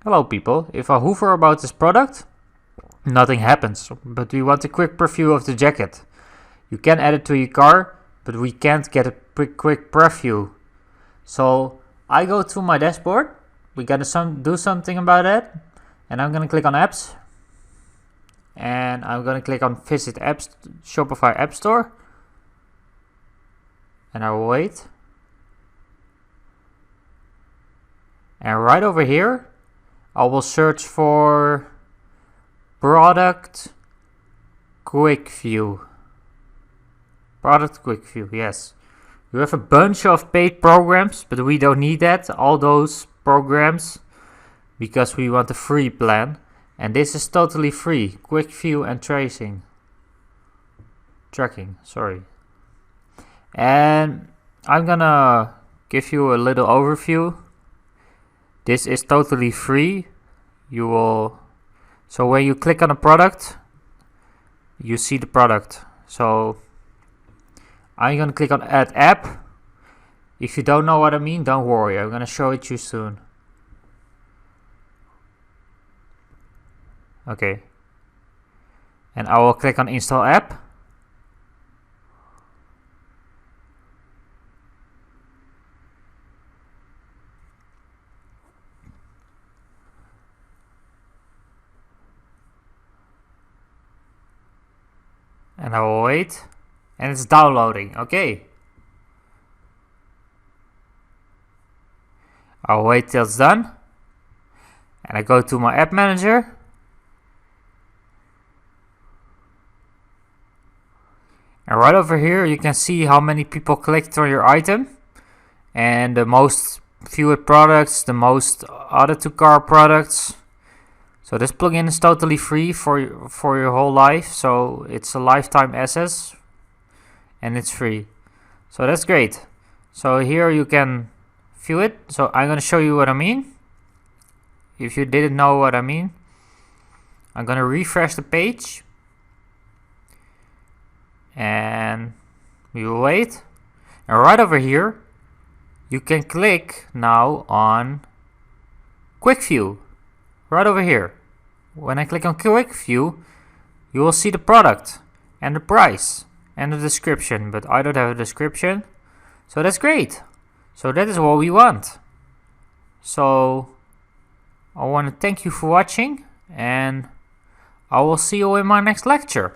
Hello people, if I hover about this product, nothing happens, but we want a quick preview of the jacket. You can add it to your car, but we can't get a quick preview. So I go to my dashboard, we gotta do something about that, and I'm gonna click on apps, and I'm gonna click on visit apps, Shopify App Store, and I will wait. And right over here, I will search for product Quickview. Product Quickview, yes. You have a bunch of paid programs, but we don't need that, all those programs, because we want a free plan. And this is totally free, Quickview and tracking, sorry. And I'm gonna give you a little overview. This is totally free. So when you click on a product, you see the product. So I'm gonna click on add app. If you don't know what I mean, don't worry, I'm gonna show it to you soon. Okay. And I will click on install app. And I will wait. And it's downloading. Okay. I'll wait till it's done. And I go to my app manager. And right over here you can see how many people clicked on your item. And the most viewed products, the most added to cart products. So this plugin is totally free for your whole life, so it's a lifetime access and it's free. So that's great. So here you can view it. So I'm gonna show you what I mean. If you didn't know what I mean, I'm gonna refresh the page and we will wait. And right over here you can click now on Quickview. Right over here. When I click on Quickview, you will see the product and the price and the description, but I don't have a description, so that's great. So that is what we want. So I want to thank you for watching, and I will see you in my next lecture.